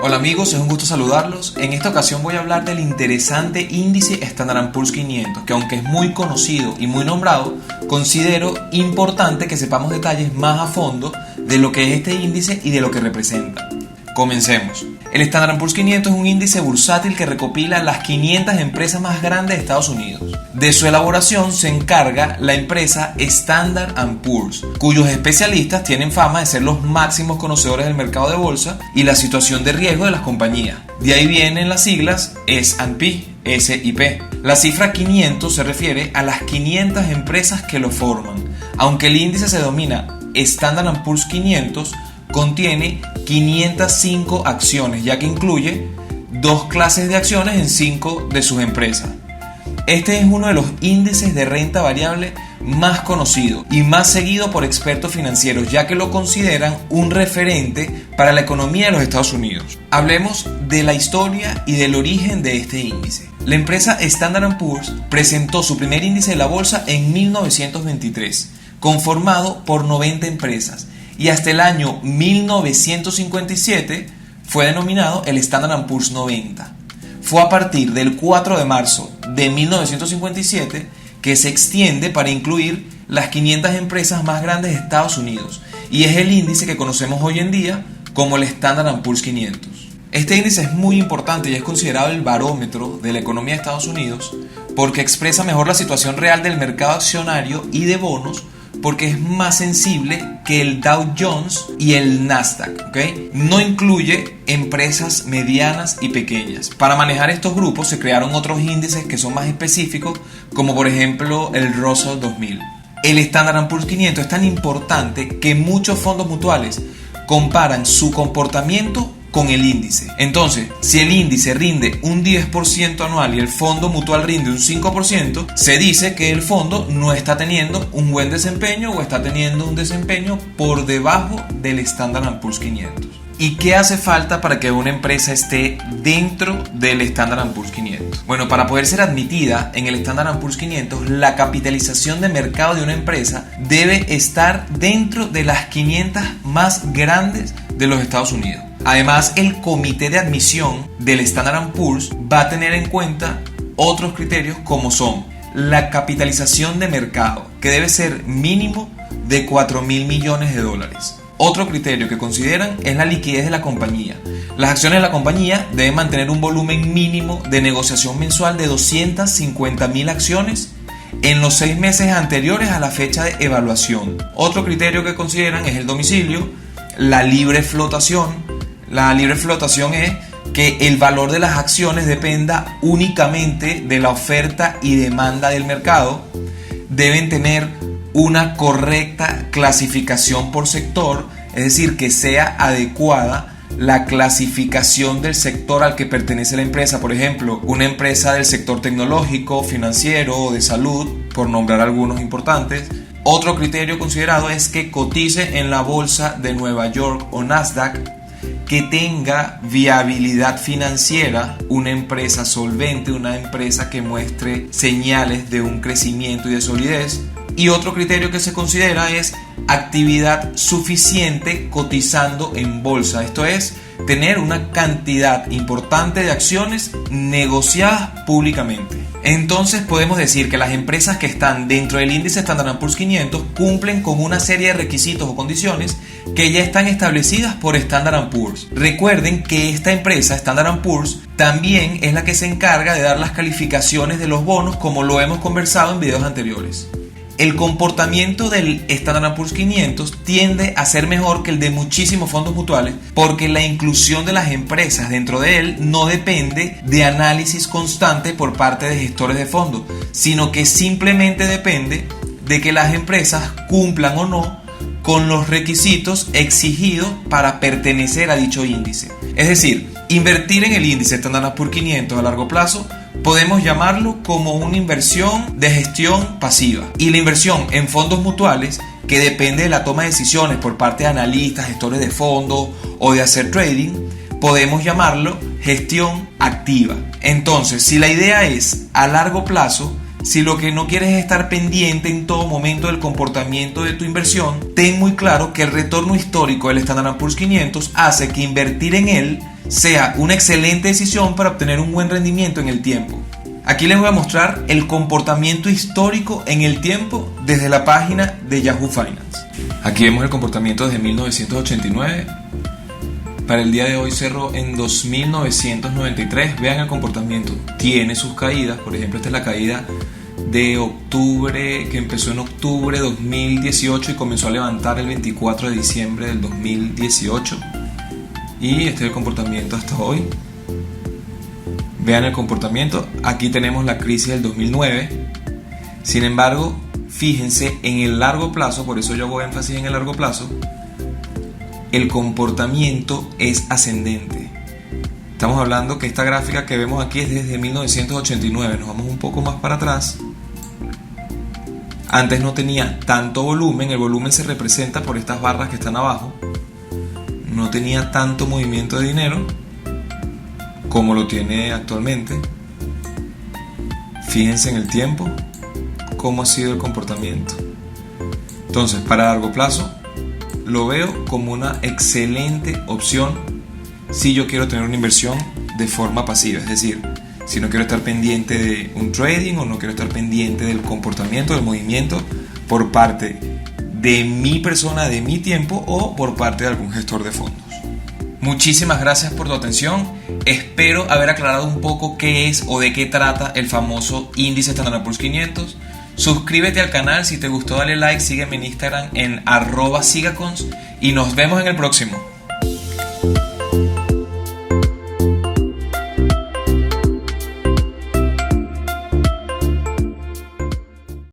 Hola amigos, es un gusto saludarlos. En esta ocasión voy a hablar del interesante índice Standard & Poor's 500, que aunque es muy conocido y muy nombrado, considero importante que sepamos detalles más a fondo de lo que es este índice y de lo que representa. Comencemos. El Standard & Poor's 500 es un índice bursátil que recopila las 500 empresas más grandes de Estados Unidos. De su elaboración se encarga la empresa Standard & Poor's, cuyos especialistas tienen fama de ser los máximos conocedores del mercado de bolsa y la situación de riesgo de las compañías. De ahí vienen las siglas S&P, SIP. La cifra 500 se refiere a las 500 empresas que lo forman. Aunque el índice se denomina Standard & Poor's 500, contiene 505 acciones, ya que incluye 2 clases de acciones en 5 de sus empresas. Este es uno de los índices de renta variable más conocido y más seguido por expertos financieros, ya que lo consideran un referente para la economía de los Estados Unidos. Hablemos de la historia y del origen de este índice. La empresa Standard & Poor's presentó su primer índice de la bolsa en 1923, conformado por 90 empresas, y hasta el año 1957 fue denominado el Standard & Poor's 90. Fue a partir del 4 de marzo de 1957 que se extiende para incluir las 500 empresas más grandes de Estados Unidos, y es el índice que conocemos hoy en día como el Standard & Poor's 500. Este índice es muy importante y es considerado el barómetro de la economía de Estados Unidos porque expresa mejor la situación real del mercado accionario y de bonos, porque es más sensible que el Dow Jones y el Nasdaq, ¿ok? No incluye empresas medianas y pequeñas. Para manejar estos grupos se crearon otros índices que son más específicos, como por ejemplo el Russell 2000. El Standard & Poor's 500 es tan importante que muchos fondos mutuales comparan su comportamiento con el índice. Entonces, si el índice rinde un 10% anual y el fondo mutual rinde un 5%, se dice que el fondo no está teniendo un buen desempeño o está teniendo un desempeño por debajo del Standard & Poor's 500. ¿Y qué hace falta para que una empresa esté dentro del Standard & Poor's 500? Bueno, para poder ser admitida en el Standard & Poor's 500, la capitalización de mercado de una empresa debe estar dentro de las 500 más grandes de los Estados Unidos. Además, el comité de admisión del Standard & Poor's va a tener en cuenta otros criterios como son la capitalización de mercado, que debe ser mínimo de $4.000 millones. Otro criterio que consideran es la liquidez de la compañía. Las acciones de la compañía deben mantener un volumen mínimo de negociación mensual de 250.000 acciones en los 6 meses anteriores a la fecha de evaluación. Otro criterio que consideran es el domicilio, la libre flotación. La libre flotación es que el valor de las acciones dependa únicamente de la oferta y demanda del mercado. Deben tener una correcta clasificación por sector, es decir, que sea adecuada la clasificación del sector al que pertenece la empresa. Por ejemplo, una empresa del sector tecnológico, financiero o de salud, por nombrar algunos importantes. Otro criterio considerado es que cotice en la bolsa de Nueva York o Nasdaq, que tenga viabilidad financiera, una empresa solvente, una empresa que muestre señales de un crecimiento y de solidez. Y otro criterio que se considera es actividad suficiente cotizando en bolsa, esto es, tener una cantidad importante de acciones negociadas públicamente. Entonces podemos decir que las empresas que están dentro del índice Standard & Poor's 500 cumplen con una serie de requisitos o condiciones que ya están establecidas por Standard & Poor's. Recuerden que esta empresa, Standard & Poor's, también es la que se encarga de dar las calificaciones de los bonos, como lo hemos conversado en videos anteriores. El comportamiento del Standard & Poor's 500 tiende a ser mejor que el de muchísimos fondos mutuales porque la inclusión de las empresas dentro de él no depende de análisis constante por parte de gestores de fondos, sino que simplemente depende de que las empresas cumplan o no con los requisitos exigidos para pertenecer a dicho índice. Es decir, invertir en el índice Standard & Poor's 500 a largo plazo podemos llamarlo como una inversión de gestión pasiva, y la inversión en fondos mutuales, que depende de la toma de decisiones por parte de analistas, gestores de fondos o de hacer trading, podemos llamarlo gestión activa. Entonces, si la idea es a largo plazo Si lo que no quieres es estar pendiente en todo momento del comportamiento de tu inversión, ten muy claro que el retorno histórico del Standard & Poor's 500 hace que invertir en él sea una excelente decisión para obtener un buen rendimiento en el tiempo. Aquí les voy a mostrar el comportamiento histórico en el tiempo desde la página de Yahoo Finance. Aquí vemos el comportamiento desde 1989. Para el día de hoy cerró en 2.993. Vean el comportamiento. Tiene sus caídas. Por ejemplo, esta es la caída de octubre, que empezó en octubre de 2018 y comenzó a levantar el 24 de diciembre del 2018. Y este es el comportamiento hasta hoy. Vean el comportamiento. Aquí tenemos la crisis del 2009. Sin embargo, fíjense en el largo plazo, por eso yo hago énfasis en el largo plazo. El comportamiento es ascendente. Estamos hablando que esta gráfica que vemos aquí es desde 1989. Nos vamos un poco más para atrás. Antes no tenía tanto volumen. El volumen se representa por estas barras que están abajo. No tenía tanto movimiento de dinero como lo tiene actualmente. Fíjense en el tiempo cómo ha sido el comportamiento. Entonces, para largo plazo lo veo como una excelente opción si yo quiero tener una inversión de forma pasiva, es decir, si no quiero estar pendiente de un trading o no quiero estar pendiente del comportamiento, del movimiento por parte de mi persona, de mi tiempo o por parte de algún gestor de fondos. Muchísimas gracias por tu atención. Espero haber aclarado un poco qué es o de qué trata el famoso índice Standard & Poor's 500. Suscríbete al canal, si te gustó dale like, sígueme en Instagram en @sigacons y nos vemos en el próximo.